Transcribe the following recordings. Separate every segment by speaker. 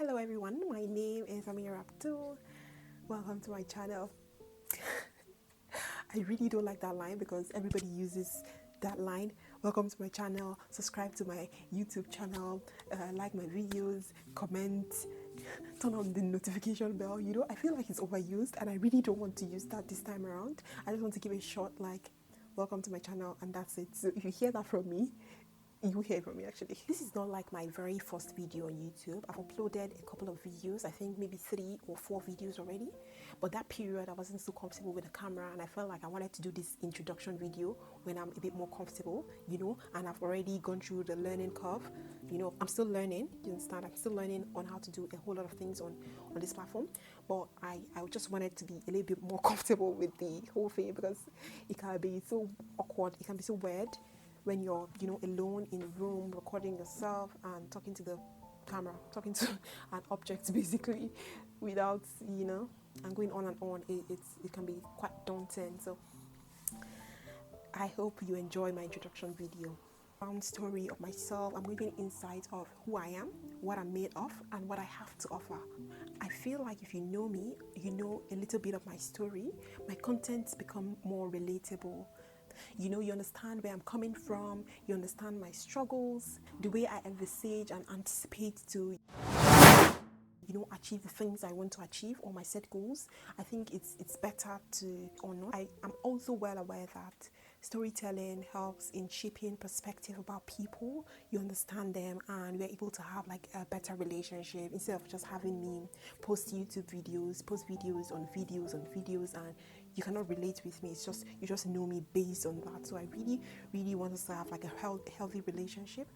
Speaker 1: Hello everyone, my name is Amira Abdul. Welcome to my channel. I really don't like that line because everybody uses that line. Welcome to my channel, subscribe to my YouTube channel, like my videos, comment, turn on the notification bell. You know, I feel like it's overused and I really don't want to use that this time around. I just want to give it short, like, welcome to my channel, and that's it. So if you hear that from me, you hear from me actually. This is not like my very first video on YouTube. I've uploaded a couple of videos, I think maybe 3 or 4 videos already. But that period I wasn't so comfortable with the camera and I felt like I wanted to do this introduction video when I'm a bit more comfortable, you know, and I've already gone through the learning curve. You know, I'm still learning, you understand? I'm still learning on how to do a whole lot of things on this platform. But I just wanted to be a little bit more comfortable with the whole thing because it can be so awkward, it can be so weird when you're, you know, alone in a room recording yourself and talking to the camera, talking to an object basically without, you know, and going on and on. It can be quite daunting. So I hope you enjoy my introduction video. Story of myself. I'm giving insight of who I am, what I'm made of, and what I have to offer. I feel like if you know me, you know a little bit of my story. My contents become more relatable. You know, you understand where I'm coming from, you understand my struggles, the way I envisage and anticipate to, you know, achieve the things I want to achieve or my set goals. I think it's better to honor. I am also well aware that storytelling helps in shaping perspective about people. You understand them and we're able to have like a better relationship instead of just having me post YouTube videos, post videos on videos on videos, and you cannot relate with me. It's just, you just know me based on that. So I really want us to have like a healthy relationship.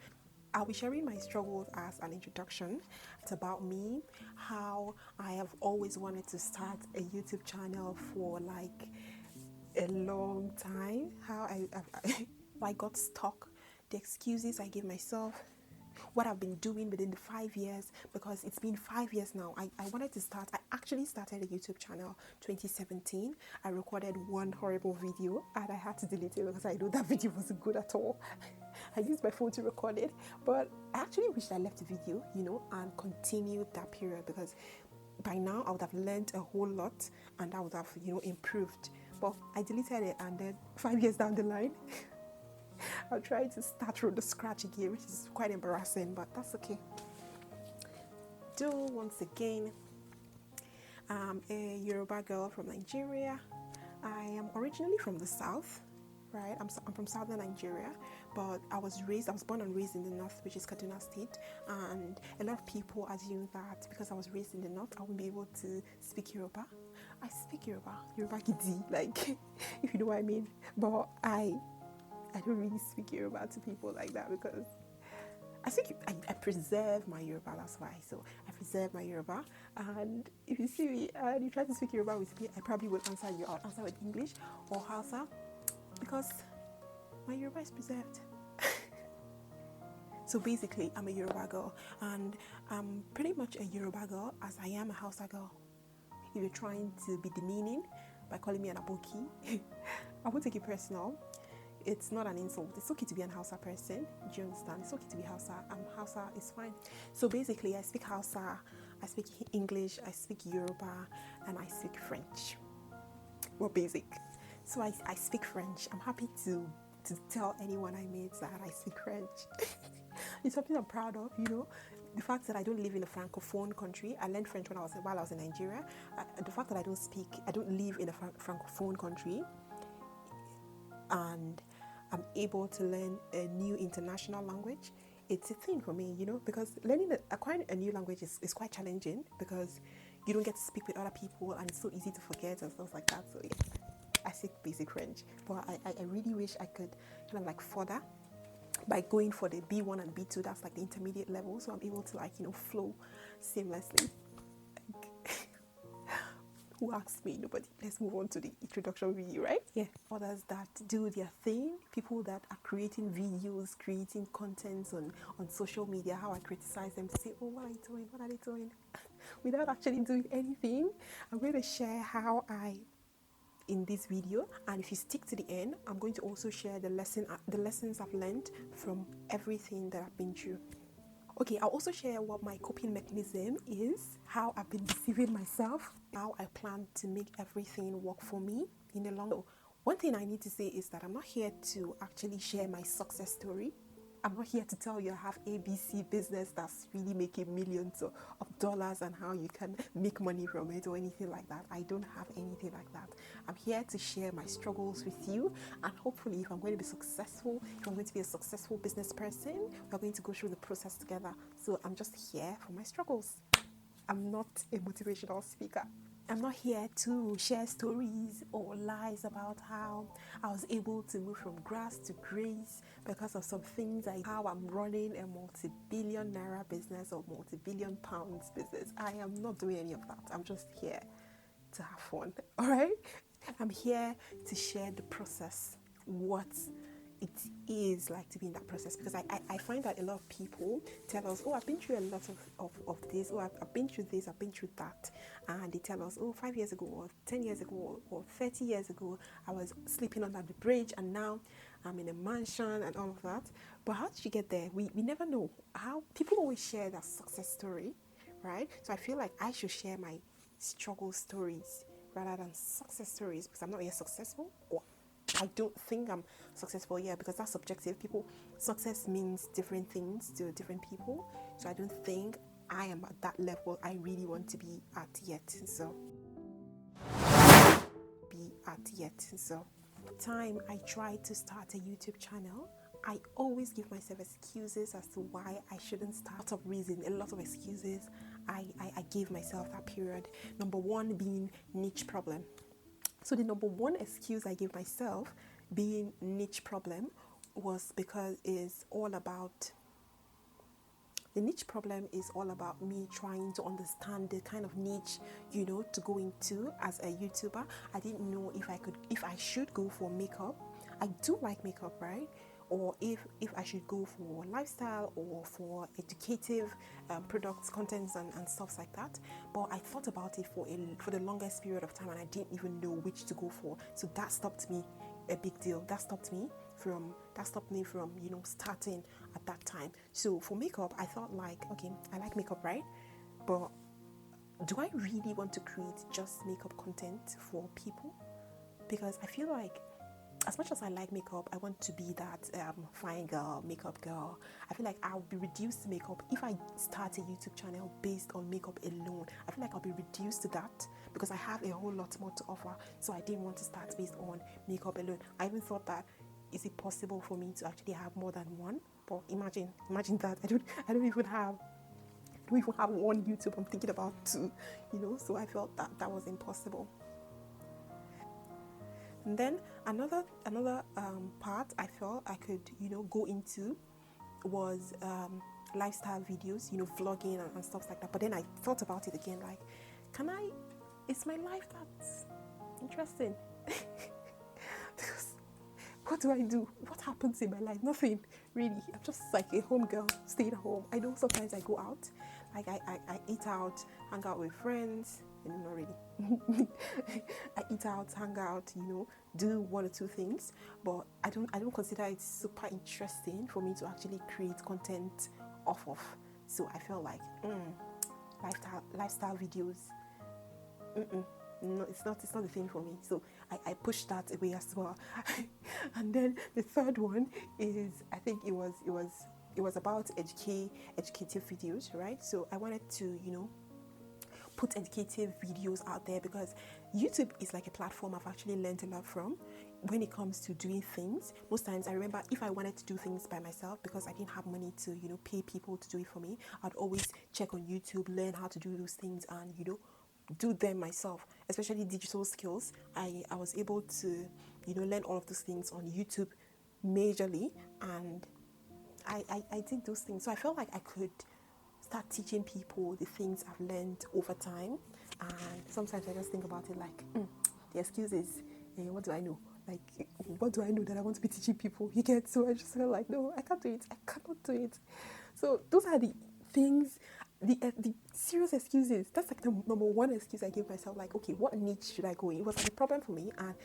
Speaker 1: I'll be sharing my struggles as an introduction. It's about me, how I have always wanted to start a YouTube channel for like a long time, how I got stuck, the excuses I gave myself, what I've been doing within the 5 years, because it's been 5 years now. I wanted to start, I actually started a YouTube channel 2017. I recorded one horrible video and I had to delete it because I know that video wasn't good at all. I used my phone to record it, but I actually wished I left the video, you know, and continued that period because by now I would have learned a whole lot and I would have, you know, improved. But I deleted it and then 5 years down the line, I'll try to start from the scratch again, which is quite embarrassing, but that's okay. Once again, I'm a Yoruba girl from Nigeria. I am originally from the south, right? I'm from southern Nigeria, but I was born and raised in the north, which is Kaduna State, and a lot of people assume that because I was raised in the north, I won't be able to speak Yoruba. I speak Yoruba Gidi, like, if you know what I mean, but I don't really speak Yoruba to people like that because I preserve my Yoruba, that's why. So I preserve my Yoruba, and if you see me and you try to speak Yoruba with me, I probably will answer you. I'll answer with English or Hausa because my Yoruba is preserved. So basically, I'm a Yoruba girl, and I'm pretty much a Yoruba girl as I am a Hausa girl. If you're trying to be demeaning by calling me an aboki, I won't take it personal. It's not an insult. It's okay to be an Hausa person. Do you understand? It's okay to be Hausa. Hausa is fine. So basically, I speak Hausa, I speak English, I speak Yoruba, and I speak French. Well, basic. So I speak French. I'm happy to tell anyone I meet that I speak French. It's something I'm proud of, you know. The fact that I don't live in a francophone country. I learned French while I was in Nigeria. The fact that I don't live in a francophone country, and I'm able to learn a new international language, it's a thing for me, you know, because acquiring a new language is quite challenging because you don't get to speak with other people and it's so easy to forget and stuff like that. So yeah, I speak basic French, but I really wish I could kind of like further by going for the B1 and B2. That's like the intermediate level, so I'm able to, like, you know, flow seamlessly. Who asked me? Nobody. Let's move on to the introduction video, right? Yeah. Others that do their thing, people that are creating videos, creating contents on social media, how I criticize them to say, oh, what are you doing? What are they doing? Without actually doing anything. I'm going to share how in this video, and if you stick to the end, I'm going to also share the lessons I've learned from everything that I've been through. Okay, I'll also share what my coping mechanism is, how I've been deceiving myself, how I plan to make everything work for me in the long run. One thing I need to say is that I'm not here to actually share my success story. I'm not here to tell you I have ABC business that's really making millions of dollars and how you can make money from it or anything like that. I don't have anything like that. I'm here to share my struggles with you, and hopefully if I'm going to be successful, if I'm going to be a successful business person, we're going to go through the process together. So I'm just here for my struggles. I'm not a motivational speaker. I'm not here to share stories or lies about how I was able to move from grass to grace because of some things, like how I'm running a multi-billion naira business or multi-billion pounds business. I am not doing any of that. I'm just here to have fun, all right? I'm here to share the process, what it is like to be in that process, because I find that a lot of people tell us, oh, I've been through a lot of this, oh, I've been through this, I've been through that, and they tell us, oh, 5 years ago or 10 years ago or 30 years ago I was sleeping under the bridge and now I'm in a mansion and all of that. But how did you get there? We never know. How people always share that success story, right? So I feel like I should share my struggle stories rather than success stories, because I'm not yet successful, or I don't think I'm successful yet, because that's subjective. Success means different things to different people. So I don't think I am at that level I really want to be at yet. So time I try to start a YouTube channel, I always give myself excuses as to why I shouldn't start. A lot of excuses I gave myself that period. Number one being niche problem. So the number one excuse I gave myself being niche problem was because the niche problem is all about me trying to understand the kind of niche, to go into as a YouTuber. I didn't know if I should go for makeup. I do like makeup, right? Or if I should go for lifestyle or for educative products, contents and stuff like that. But I thought about it for the longest period of time, and I didn't even know which to go for. So that stopped me a big deal. That stopped me from starting at that time. So for makeup, I thought like, okay, I like makeup, right? But do I really want to create just makeup content for people? Because I feel like, as much as I like makeup, I want to be that fine girl, makeup girl. I feel like I'll be reduced to makeup if I start a YouTube channel based on makeup alone. I feel like I'll be reduced to that because I have a whole lot more to offer. So I didn't want to start based on makeup alone. I even thought that, is it possible for me to actually have more than one? But imagine that I don't even have one YouTube. I'm thinking about two, So I felt that was impossible. And then another part I felt I could go into was lifestyle videos, vlogging and stuff like that. But then I thought about it again, like, is my life that interesting? Because what do I do? What happens in my life? Nothing really. I'm just like a home girl, staying at home. I know sometimes I go out, like I eat out, hang out with friends. Not really. I eat out, hang out, do one or two things, but I don't consider it super interesting for me to actually create content off of. So I felt like lifestyle videos. No, it's not the thing for me. So I pushed that away as well. And then the third one is, I think it was about educative videos, right? So I wanted to put educative videos out there, because YouTube is like a platform I've actually learned a lot from when it comes to doing things. Most times I remember, if I wanted to do things by myself, because I didn't have money to pay people to do it for me, I'd always check on YouTube, learn how to do those things, and do them myself. Especially digital skills, I was able to learn all of those things on YouTube majorly, and I did those things. So I felt like I could start teaching people the things I've learned over time. And sometimes I just think about it like, the excuses, what do I know? Like, what do I know that I want to be teaching people? You get? So I just felt like, no, I can't do it. I cannot do it. So those are the things, the serious excuses. That's like the number one excuse I gave myself. Like, okay, what niche should I go in? It was like a problem for me, and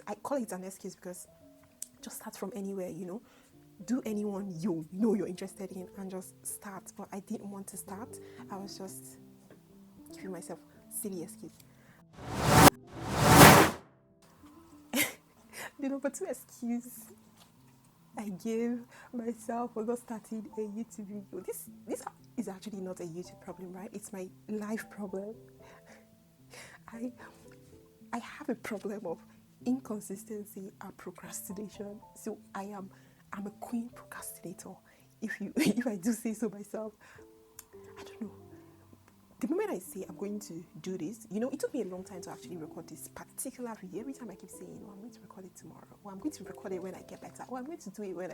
Speaker 1: I call it an excuse because just start from anywhere, do anyone you know you're interested in and just start. But I didn't want to start. I was just giving myself silly excuse. The number two excuse I gave myself for not starting a YouTube video. This is actually not a YouTube problem, right? It's my life problem. I have a problem of inconsistency and procrastination. So I'm a queen procrastinator. If I do say so myself, I don't know. The moment I say I'm going to do this, it took me a long time to actually record this particular video. Every time I keep saying, I'm going to record it tomorrow, or I'm going to record it when I get better, or I'm going to do it when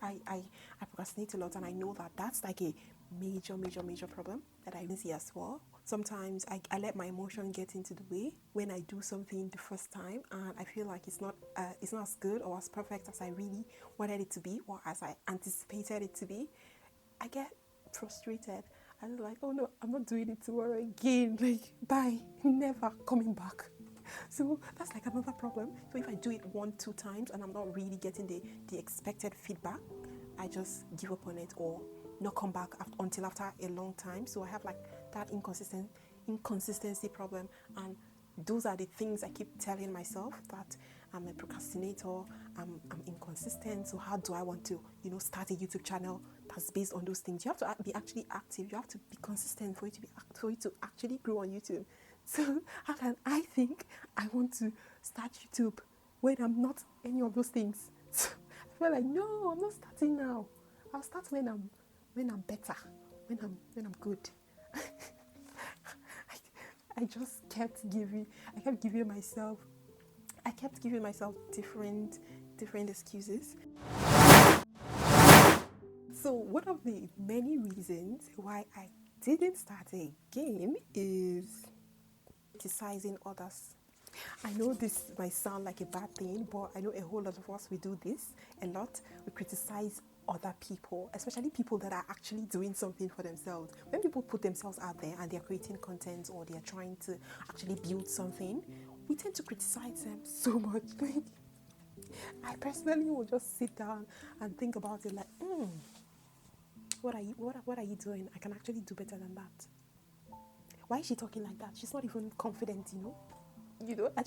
Speaker 1: I procrastinate a lot, and I know that that's like a major problem that I see as well. Sometimes I let my emotion get into the way when I do something the first time, and I feel like it's not as good or as perfect as I really wanted it to be, or as I anticipated it to be. I get frustrated. I was like, oh no, I'm not doing it tomorrow again. Like, bye, never coming back. So that's like another problem. So if I do it 1-2 times and I'm not really getting the expected feedback, I just give up on it or not come back until after a long time. So I have like that inconsistency problem, and those are the things I keep telling myself, that I'm a procrastinator, I'm inconsistent. So how do I want to, start a YouTube channel that's based on those things? You have to be actually active. You have to be consistent for it to actually grow on YouTube. So how can I think I want to start YouTube when I'm not any of those things? So I feel like, no, I'm not starting now. I'll start when I'm better, when I'm good. I just kept giving myself different excuses. So one of the many reasons why I didn't start again is criticizing others. I know this might sound like a bad thing, but I know a whole lot of us, we do this a lot. We criticize other people, especially people that are actually doing something for themselves. When people put themselves out there and they're creating content or they're trying to actually build something, we tend to criticize them so much. Like, I personally will just sit down and think about it like, what are you doing? I can actually do better than that. Why is she talking like that? She's not even confident, I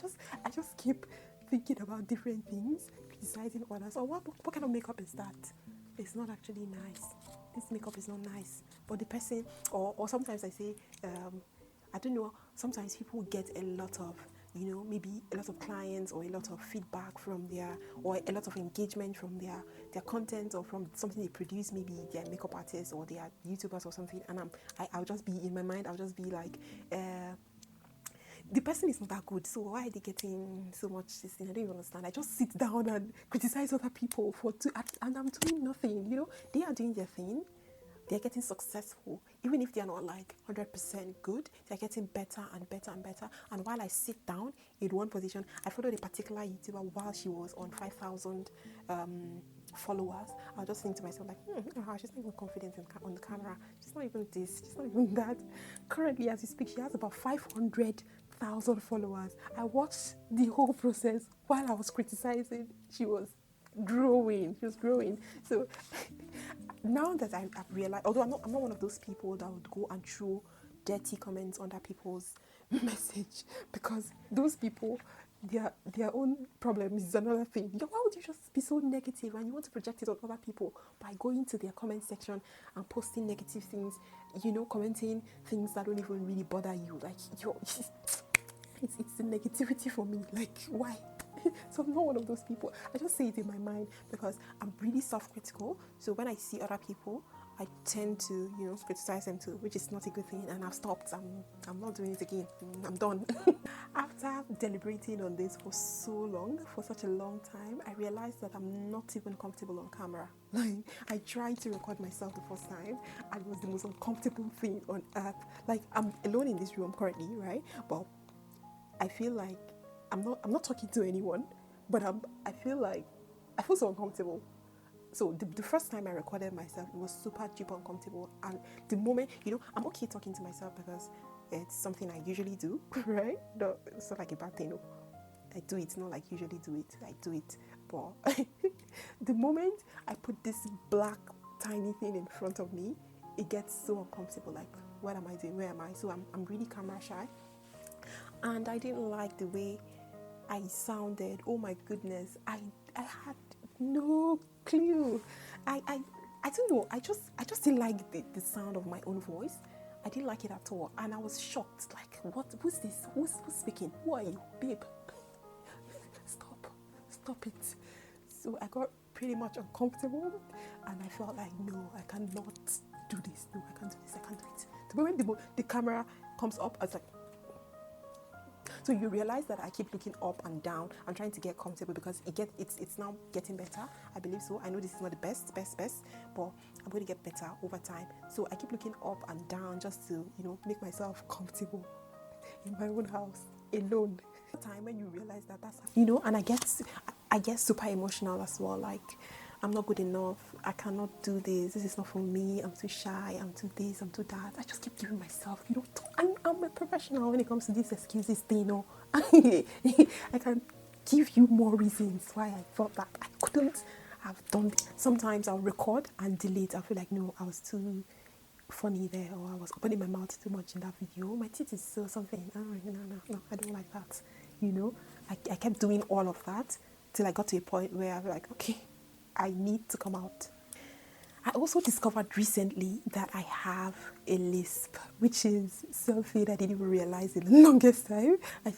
Speaker 1: just keep thinking about different things, criticizing others. Or what kind of makeup is that? It's not actually nice. This makeup is not nice. But the person, or sometimes I say, I don't know, sometimes people get a lot of, maybe a lot of clients or a lot of feedback from or a lot of engagement from their content or from something they produce, maybe they're makeup artists or they are YouTubers or something. And I'll just be, in my mind, I'll just be like, the person is not that good, so why are they getting so much this thing? I don't even understand. I just sit down and criticize other people and I'm doing nothing. They are doing their thing. They're getting successful. Even if they're not like 100% good, they're getting better and better and better. And while I sit down in one position, I followed a particular YouTuber while she was on 5,000 followers. I'll just think to myself like, she's not even confident on the camera. She's not even this. She's not even that. Currently, as we speak, she has about 500,000 followers. I watched the whole process while I was criticizing. She was growing. So now that I've realized, although I'm not one of those people that would go and throw dirty comments under people's message, because those people, their own problem is another thing. Why would you just be so negative and you want to project it on other people by going to their comment section and posting negative things, commenting things that don't even really bother you? Like, it's the negativity for me. Like, why? So I'm not one of those people. I just say it in my mind because I'm really self-critical. So when I see other people, I tend to, criticize them too, which is not a good thing. And I've stopped. I'm not doing it again. I'm done. After deliberating on this for such a long time, I realized that I'm not even comfortable on camera. Like, I tried to record myself the first time, and it was the most uncomfortable thing on earth. Like, I'm alone in this room currently, right? But I feel like I'm not talking to anyone, but I feel so uncomfortable. So the first time I recorded myself, it was super duper uncomfortable. And the moment, I'm okay talking to myself because it's something I usually do, right? No, it's not like a bad thing. No. I do it, not like usually do it. I do it, but The moment I put this black tiny thing in front of me, it gets so uncomfortable. Like, what am I doing? Where am I? So I'm really camera shy. And I didn't like the way I sounded. Oh my goodness. I had no clue. I don't know. I just didn't like the sound of my own voice. I didn't like it at all. And I was shocked. Like, who's this? Who's speaking? Who are you? Babe. Stop it. So I got pretty much uncomfortable and I felt like, no, I cannot do this. No, I can't do this. I can't do it. The moment the camera comes up, I was like, so you realize that I keep looking up and down. I'm trying to get comfortable because it's now getting better. I believe so. I know this is not the best, but I'm going to get better over time. So I keep looking up and down just to, make myself comfortable in my own house alone. Time when you realize that's and I get super emotional as well. Like, I'm not good enough. I cannot do this. This is not for me. I'm too shy. I'm too this. I'm too that. I just keep giving myself, I'm a professional when it comes to these excuses thing. I can give you more reasons why I thought that I couldn't have done it. Sometimes I'll record and delete. I feel like, no, I was too funny there, or I was opening my mouth too much in that video. My teeth is so something. No, I don't like that. I kept doing all of that till I got to a point where I was like, okay, I need to come out. I also discovered recently that I have a lisp, which is something I didn't even realize in the longest time. I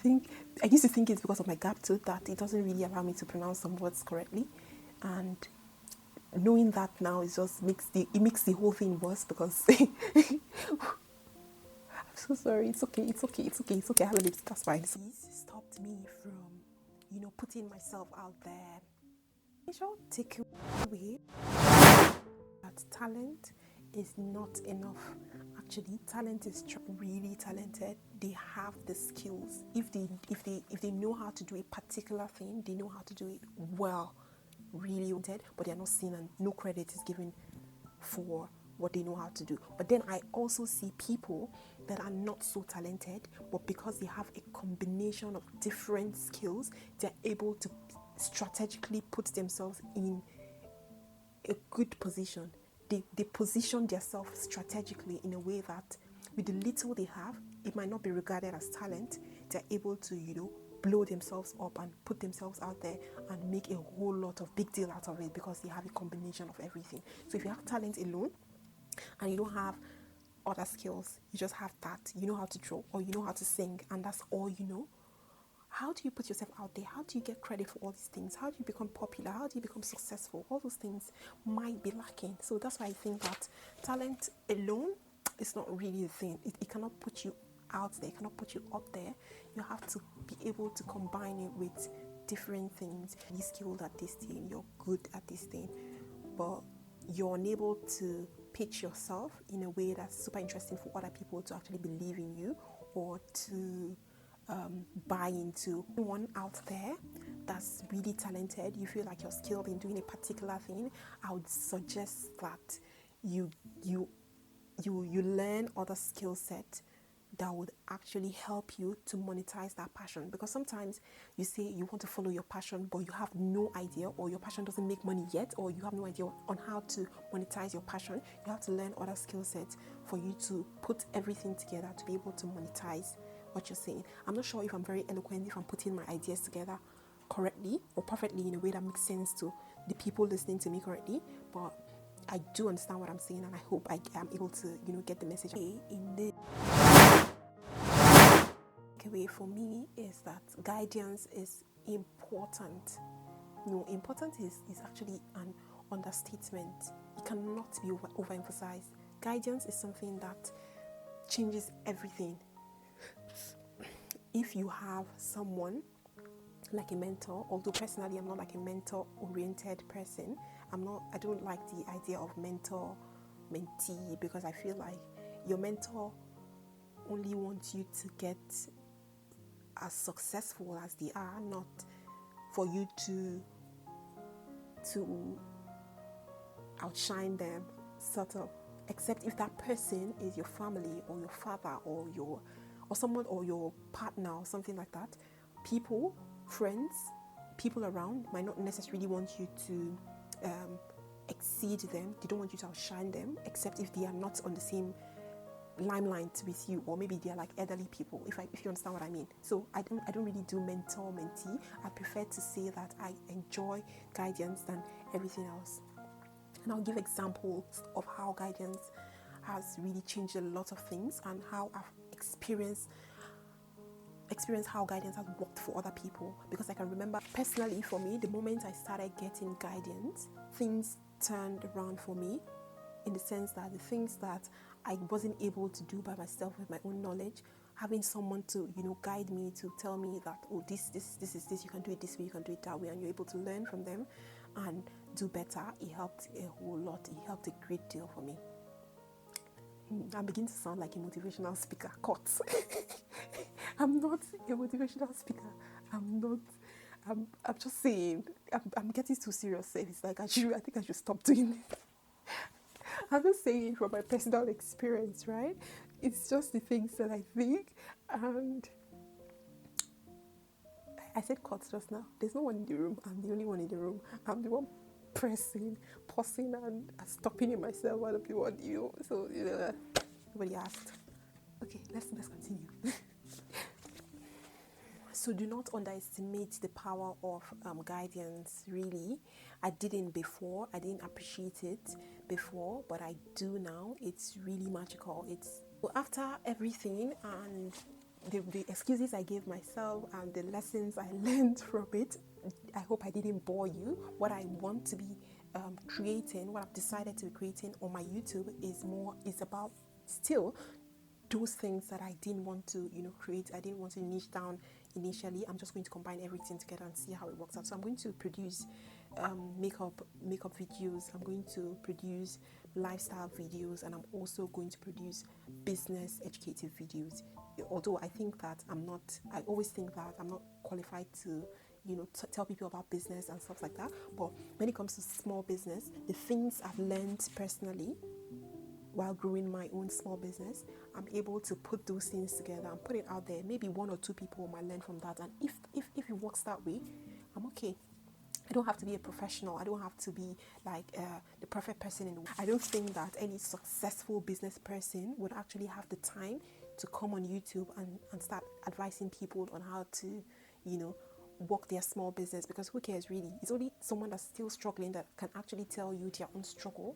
Speaker 1: used to think it's because of my gap tooth that it doesn't really allow me to pronounce some words correctly. And knowing that now, it just makes the whole thing worse because I'm so sorry. It's okay. I have a lisp. That's fine. This stopped me from, putting myself out there. Major takeaway that talent is not enough. Actually, talent is really talented. They have the skills. If they know how to do a particular thing, they know how to do it well, really wanted, but they're not seen and no credit is given for what they know how to do. But then I also see people that are not so talented, but because they have a combination of different skills, they're able to strategically put themselves in a good position. They position themselves strategically in a way that with the little they have, it might not be regarded as talent. They're able to, blow themselves up and put themselves out there and make a whole lot of big deal out of it because they have a combination of everything. So if you have talent alone and you don't have other skills, you just have that. You know how to draw or you know how to sing and that's all you know. How do you put yourself out there? How do you get credit for all these things? How do you become popular? How do you become successful? All those things might be lacking. So that's why I think that talent alone is not really a thing. It cannot put you out there. It cannot put you up there. You have to be able to combine it with different things. You're skilled at this thing. You're good at this thing. But you're unable to pitch yourself in a way that's super interesting for other people to actually believe in you or to buy into. Anyone out there that's really talented, you feel like you're skilled in doing a particular thing, I would suggest that you learn other skill set that would actually help you to monetize that passion. Because sometimes you say you want to follow your passion, but you have no idea, or your passion doesn't make money yet, or you have no idea on how to monetize your passion. You have to learn other skill sets for you to put everything together to be able to monetize what you're saying. I'm not sure if I'm very eloquent, if I'm putting my ideas together correctly or perfectly in a way that makes sense to the people listening to me correctly, but I do understand what I'm saying, and I hope I am able to, get the message. In the takeaway for me is that guidance is important. Important is actually an understatement. It cannot be overemphasized. Guidance is something that changes everything. If you have someone like a mentor, although personally I'm not like a mentor-oriented person, I don't like the idea of mentor-mentee, because I feel like your mentor only wants you to get as successful as they are, not for you to outshine them, sort of. Except if that person is your family or your father or someone or your partner or something like that. People, friends, people around might not necessarily want you to exceed them. They don't want you to outshine them, except if they are not on the same limelight with you, or maybe they're like elderly people, if you understand what I mean. So I don't really do mentor mentee. I prefer to say that I enjoy guidance than everything else. And I'll give examples of how guidance has really changed a lot of things, and how I've experienced how guidance has worked for other people. Because I can remember personally, for me, the moment I started getting guidance, things turned around for me, in the sense that the things that I wasn't able to do by myself with my own knowledge, having someone to, guide me, to tell me that, oh, this is this, you can do it this way, you can do it that way, and you're able to learn from them and do better. It helped a whole lot. It helped a great deal for me. I'm beginning to sound like a motivational speaker. Cut. I'm not a motivational speaker. I'm just saying. I'm getting too serious. It's like I think I should stop doing it. I'm just saying from my personal experience, right? It's just the things that I think. And I said cut just now. There's no one in the room. I'm the only one in the room. I'm the one pressing, pausing, and stopping in myself while the people want you. So, nobody asked. Okay, let's continue. So do not underestimate the power of guidance, really. I didn't before. I didn't appreciate it before, but I do now. It's really magical. After everything and the excuses I gave myself and the lessons I learned from it, I hope I didn't bore you. What I want to be creating, what I've decided to be creating on my YouTube is about still those things that I didn't want to, create. I didn't want to niche down initially. I'm just going to combine everything together and see how it works out. So I'm going to produce makeup videos. I'm going to produce lifestyle videos, and I'm also going to produce business educative videos. Although I always think that I'm not qualified to tell people about business and stuff like that. But when it comes to small business, the things I've learned personally while growing my own small business, I'm able to put those things together and put it out there. Maybe one or two people might learn from that, and if it works that way, I'm okay. I don't have to be a professional. I don't have to be like the perfect person. I don't think that any successful business person would actually have the time to come on YouTube and start advising people on how to, work their small business, because who cares really? It's only someone that's still struggling that can actually tell you their own struggle,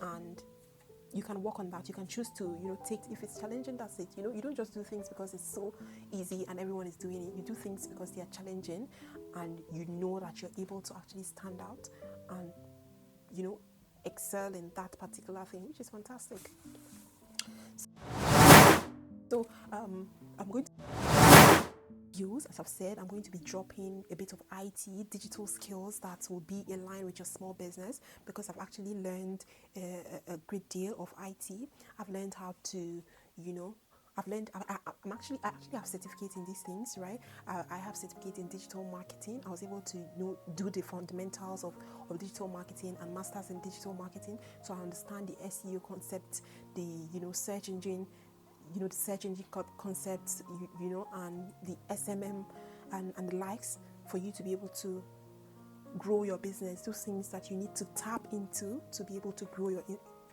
Speaker 1: and you can work on that. You can choose to, take, if it's challenging, that's it. You don't just do things because it's so easy and everyone is doing it. You do things because they are challenging, and you know that you're able to actually stand out and, excel in that particular thing, which is fantastic. So, I'm going to use, as I've said, I'm going to be dropping a bit of IT, digital skills that will be in line with your small business, because I've actually learned a great deal of IT. I've learned how to, I actually have certificate in these things, right? I have certificate in digital marketing. I was able to do the fundamentals of digital marketing, and masters in digital marketing. So I understand the SEO concept, the search engine, the search engine concepts, and the SMM and the likes, for you to be able to grow your business. Those things that you need to tap into to be able to grow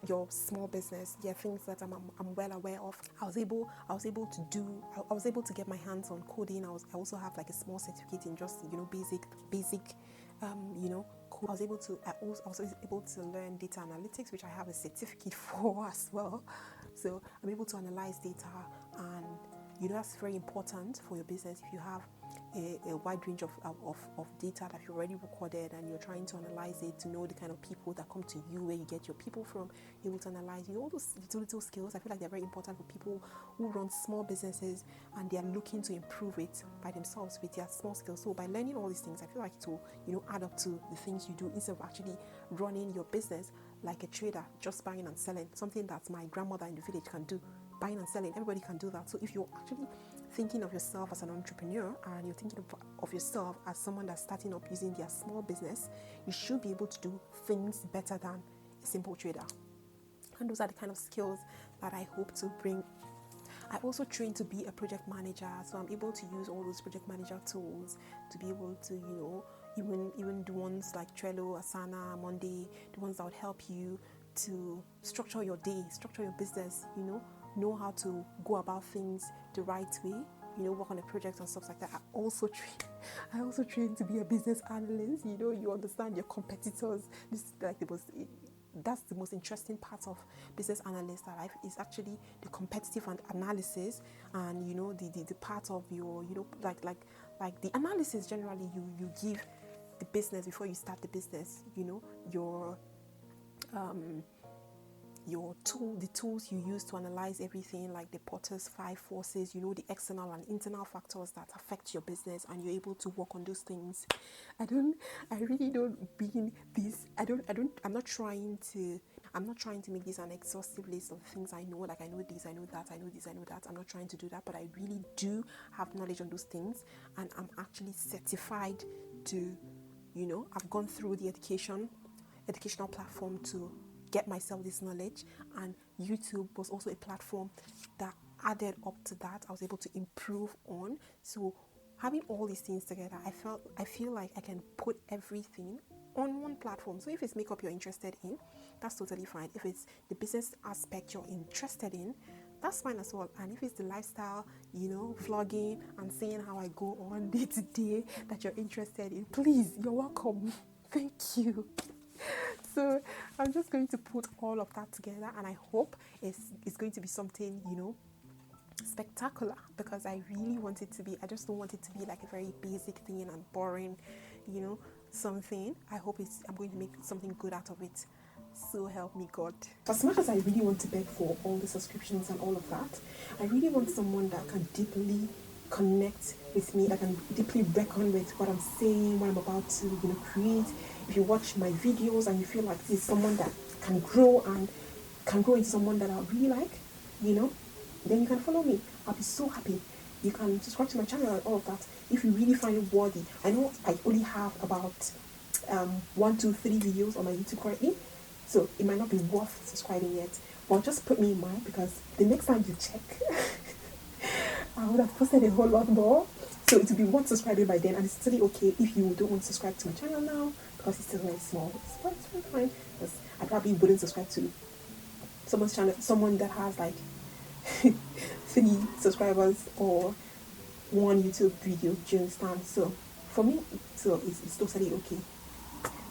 Speaker 1: your small business. There are things that I'm well aware of. I was able to get my hands on coding. I also have like a small certificate in just basic code. I was able to learn data analytics, which I have a certificate for as well. So I'm able to analyze data, and that's very important for your business. If you have a wide range of data that you've already recorded, and you're trying to analyze it to know the kind of people that come to you, where you get your people from, you're able to analyze, all those little skills. I feel like they're very important for people who run small businesses and they are looking to improve it by themselves with their small skills. So by learning all these things, I feel like it will, add up to the things you do, instead of actually running your business like a trader, just buying and selling, something that my grandmother in the village can do. Buying and selling, everybody can do that. So if you're actually thinking of yourself as an entrepreneur, and you're thinking of yourself as someone that's starting up using their small business, you should be able to do things better than a simple trader. And those are the kind of skills that I hope to bring I also train to be a project manager, so I'm able to use all those project manager tools to be able to, even the ones like Trello, Asana, Monday, the ones that would help you to structure your day, structure your business, know how to go about things the right way, work on a project and stuff like that. I also train to be a business analyst. You understand your competitors. This is like that's the most interesting part of business analyst life, is actually the competitive analysis, and the part of your like the analysis generally you give the business before you start the business. The tools you use to analyze everything, like the Porter's 5 forces, the external and internal factors that affect your business, and you're able to work on those things. I'm not trying to make this an exhaustive list of things I know, like I know this, I know that, I know this, I know that. I'm not trying to do that, but I really do have knowledge on those things, and I'm actually certified to, I've gone through the educational platform to get myself this knowledge, and YouTube was also a platform that added up to that. I was able to improve on. So having all these things together, I feel like I can put everything on one platform. So if it's makeup you're interested in, that's totally fine. If it's the business aspect you're interested in, that's fine as well. And if it's the lifestyle, vlogging and seeing how I go on day to day that you're interested in, please, you're welcome. Thank you. So I'm just going to put all of that together, and I hope it's going to be something, spectacular, because I really want it to be. I just don't want it to be like a very basic thing and boring, something. I hope I'm going to make something good out of it. So help me God. As much as I really want to beg for all the subscriptions and all of that, I really want someone that can deeply connect with me, that can deeply reckon with what I'm saying, what I'm about to create. If you watch my videos and you feel like this is someone that can grow and can grow into someone that I really like, then you can follow me. I'll be so happy. You can subscribe to my channel and all of that if you really find it worthy. I know I only have about 1, 2, 3 videos on my YouTube currently, so it might not be worth subscribing yet, but just put me in mind, because the next time you check I would have posted a whole lot more, so it will be worth subscribing by then. And it's totally okay if you don't want to subscribe to my channel now, because it's still very small. It's very fine, because I probably wouldn't subscribe to someone's channel, someone that has like 3 subscribers or 1 YouTube video. Do you understand? So for me, it's totally okay.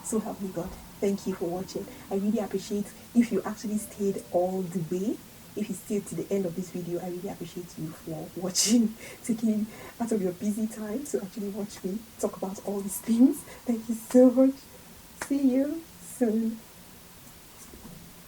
Speaker 1: So help me God. Thank you for watching. I really appreciate if you actually stayed all the way. If you stayed to the end of this video, I really appreciate you for watching, taking out of your busy time to actually watch me talk about all these things. Thank you so much. See you soon.